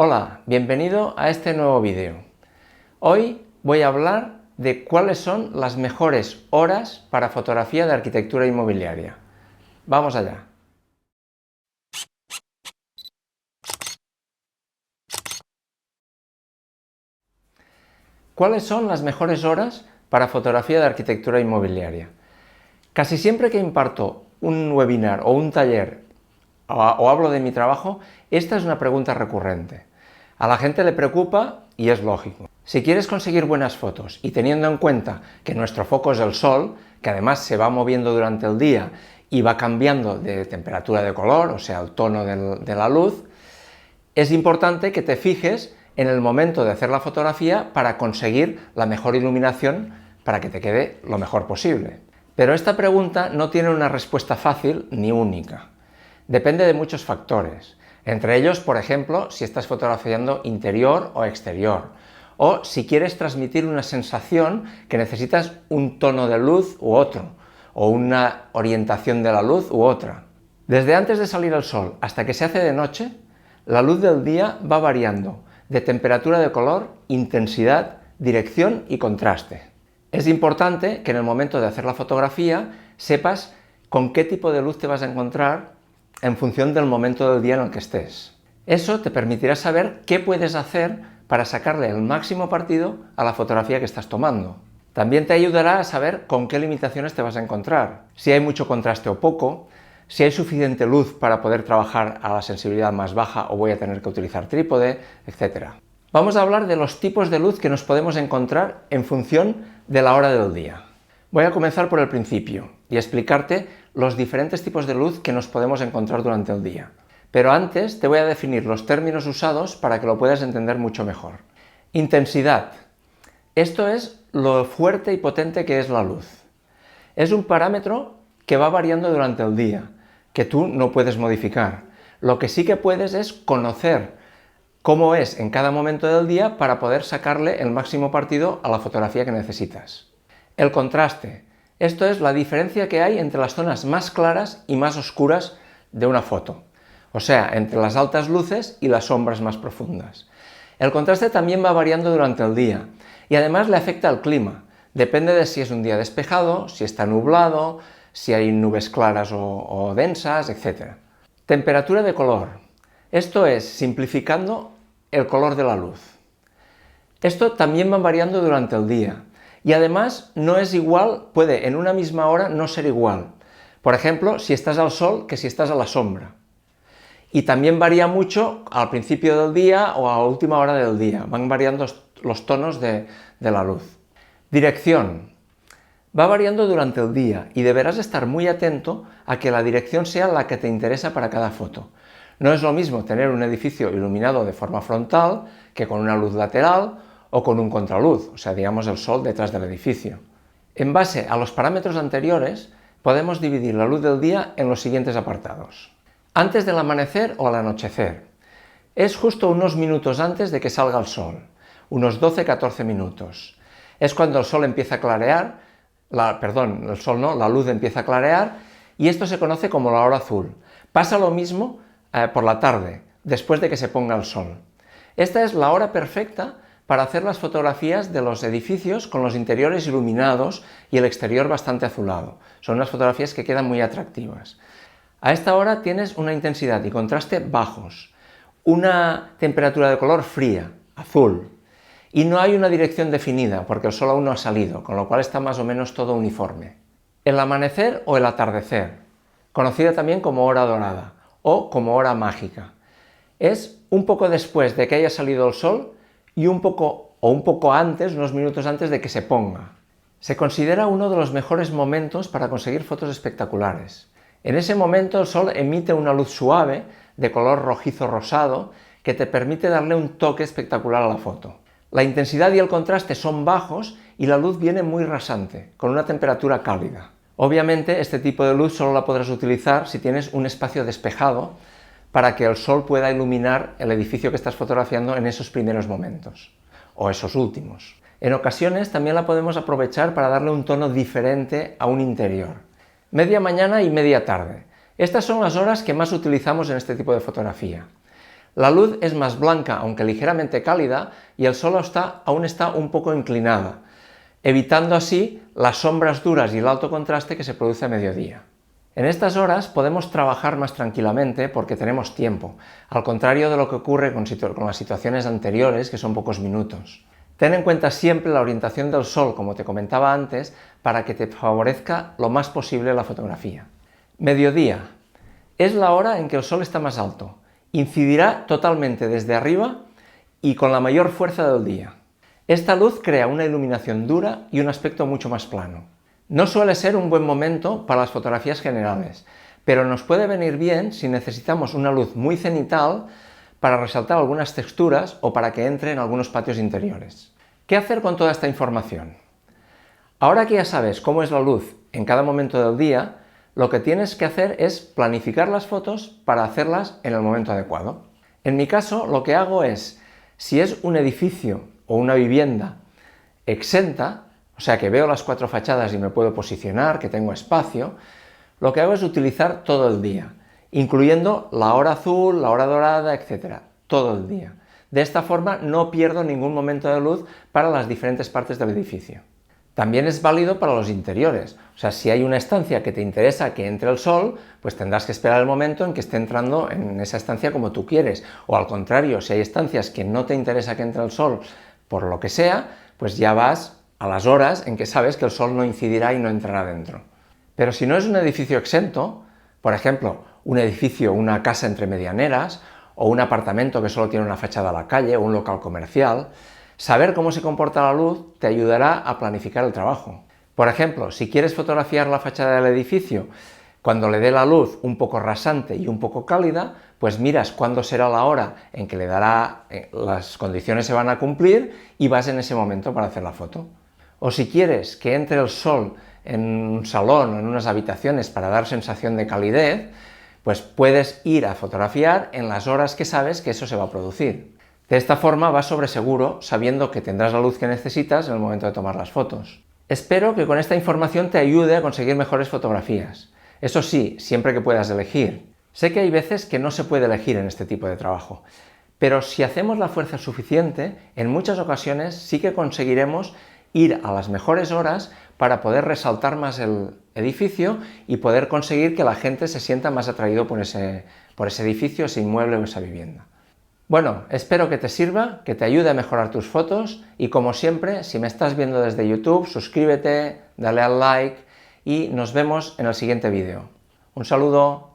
Hola, bienvenido a este nuevo vídeo. Hoy voy a hablar de cuáles son las mejores horas para fotografía de arquitectura inmobiliaria. Vamos allá. ¿Cuáles son las mejores horas para fotografía de arquitectura inmobiliaria? Casi siempre que imparto un webinar o un taller o hablo de mi trabajo, esta es una pregunta recurrente. A la gente le preocupa y es lógico. Si quieres conseguir buenas fotos y teniendo en cuenta que nuestro foco es el sol, que además se va moviendo durante el día y va cambiando de temperatura de color, o sea, el tono de la luz, es importante que te fijes en el momento de hacer la fotografía para conseguir la mejor iluminación para que te quede lo mejor posible. Pero esta pregunta no tiene una respuesta fácil ni única. Depende de muchos factores. Entre ellos, por ejemplo, si estás fotografiando interior o exterior, o si quieres transmitir una sensación que necesitas un tono de luz u otro, o una orientación de la luz u otra. Desde antes de salir el sol hasta que se hace de noche, la luz del día va variando de temperatura de color, intensidad, dirección y contraste. Es importante que en el momento de hacer la fotografía sepas con qué tipo de luz te vas a encontrar en función del momento del día en el que estés. Eso te permitirá saber qué puedes hacer para sacarle el máximo partido a la fotografía que estás tomando. También te ayudará a saber con qué limitaciones te vas a encontrar, si hay mucho contraste o poco, si hay suficiente luz para poder trabajar a la sensibilidad más baja o voy a tener que utilizar trípode, etc. Vamos a hablar de los tipos de luz que nos podemos encontrar en función de la hora del día. Voy a comenzar por el principio y explicarte los diferentes tipos de luz que nos podemos encontrar durante el día. Pero antes te voy a definir los términos usados para que lo puedas entender mucho mejor. Intensidad. Esto es lo fuerte y potente que es la luz. Es un parámetro que va variando durante el día, que tú no puedes modificar. Lo que sí que puedes es conocer cómo es en cada momento del día para poder sacarle el máximo partido a la fotografía que necesitas. El contraste. Esto es la diferencia que hay entre las zonas más claras y más oscuras de una foto, o sea, entre las altas luces y las sombras más profundas. El contraste también va variando durante el día y además le afecta al clima. Depende de si es un día despejado, si está nublado, si hay nubes claras o densas, etc. Temperatura de color. Esto es, simplificando, el color de la luz. Esto también va variando durante el día. Y además no es igual, puede en una misma hora no ser igual. Por ejemplo, si estás al sol que si estás a la sombra. Y también varía mucho al principio del día o a la última hora del día. Van variando los tonos de la luz. Dirección. Va variando durante el día y deberás estar muy atento a que la dirección sea la que te interesa para cada foto. No es lo mismo tener un edificio iluminado de forma frontal que con una luz lateral o con un contraluz, o sea, digamos el sol detrás del edificio. En base a los parámetros anteriores, podemos dividir la luz del día en los siguientes apartados. Antes del amanecer o al anochecer. Es justo unos minutos antes de que salga el sol, unos 12-14 minutos. Es cuando el sol empieza a clarear, la luz empieza a clarear y esto se conoce como la hora azul. Pasa lo mismo por la tarde, después de que se ponga el sol. Esta es la hora perfecta para hacer las fotografías de los edificios con los interiores iluminados y el exterior bastante azulado. Son unas fotografías que quedan muy atractivas. A esta hora tienes una intensidad y contraste bajos, una temperatura de color fría, azul, y no hay una dirección definida porque el sol aún no ha salido, con lo cual está más o menos todo uniforme. El amanecer o el atardecer, conocida también como hora dorada o como hora mágica. Es un poco después de que haya salido el sol y un poco antes, unos minutos antes de que se ponga. Se considera uno de los mejores momentos para conseguir fotos espectaculares. En ese momento el sol emite una luz suave de color rojizo rosado que te permite darle un toque espectacular a la foto. La intensidad y el contraste son bajos y la luz viene muy rasante, con una temperatura cálida. Obviamente este tipo de luz solo la podrás utilizar si tienes un espacio despejado para que el sol pueda iluminar el edificio que estás fotografiando en esos primeros momentos, o esos últimos. En ocasiones también la podemos aprovechar para darle un tono diferente a un interior. Media mañana y media tarde. Estas son las horas que más utilizamos en este tipo de fotografía. La luz es más blanca, aunque ligeramente cálida, y el sol aún está un poco inclinada, evitando así las sombras duras y el alto contraste que se produce a mediodía. En estas horas podemos trabajar más tranquilamente porque tenemos tiempo, al contrario de lo que ocurre con las situaciones anteriores, que son pocos minutos. Ten en cuenta siempre la orientación del sol, como te comentaba antes, para que te favorezca lo más posible la fotografía. Mediodía. Es la hora en que el sol está más alto. Incidirá totalmente desde arriba y con la mayor fuerza del día. Esta luz crea una iluminación dura y un aspecto mucho más plano. No suele ser un buen momento para las fotografías generales, pero nos puede venir bien si necesitamos una luz muy cenital para resaltar algunas texturas o para que entre en algunos patios interiores. ¿Qué hacer con toda esta información? Ahora que ya sabes cómo es la luz en cada momento del día, lo que tienes que hacer es planificar las fotos para hacerlas en el momento adecuado. En mi caso, lo que hago es, si es un edificio o una vivienda exenta, o sea que veo las 4 fachadas y me puedo posicionar, que tengo espacio, lo que hago es utilizar todo el día, incluyendo la hora azul, la hora dorada, etc. Todo el día. De esta forma no pierdo ningún momento de luz para las diferentes partes del edificio. También es válido para los interiores, o sea, si hay una estancia que te interesa que entre el sol, pues tendrás que esperar el momento en que esté entrando en esa estancia como tú quieres, o al contrario, si hay estancias que no te interesa que entre el sol por lo que sea, pues ya vas a las horas en que sabes que el sol no incidirá y no entrará dentro. Pero si no es un edificio exento, por ejemplo, un edificio, una casa entre medianeras, o un apartamento que solo tiene una fachada a la calle, o un local comercial, saber cómo se comporta la luz te ayudará a planificar el trabajo. Por ejemplo, si quieres fotografiar la fachada del edificio cuando le dé la luz un poco rasante y un poco cálida, pues miras cuándo será la hora en que le dará, las condiciones se van a cumplir y vas en ese momento para hacer la foto. O si quieres que entre el sol en un salón o en unas habitaciones para dar sensación de calidez, pues puedes ir a fotografiar en las horas que sabes que eso se va a producir. De esta forma vas sobre seguro, sabiendo que tendrás la luz que necesitas en el momento de tomar las fotos. Espero que con esta información te ayude a conseguir mejores fotografías. Eso sí, siempre que puedas elegir. Sé que hay veces que no se puede elegir en este tipo de trabajo, pero si hacemos la fuerza suficiente, en muchas ocasiones sí que conseguiremos ir a las mejores horas para poder resaltar más el edificio y poder conseguir que la gente se sienta más atraído por ese edificio, ese inmueble o esa vivienda. Bueno, espero que te sirva, que te ayude a mejorar tus fotos y como siempre, si me estás viendo desde YouTube, suscríbete, dale al like y nos vemos en el siguiente vídeo. Un saludo.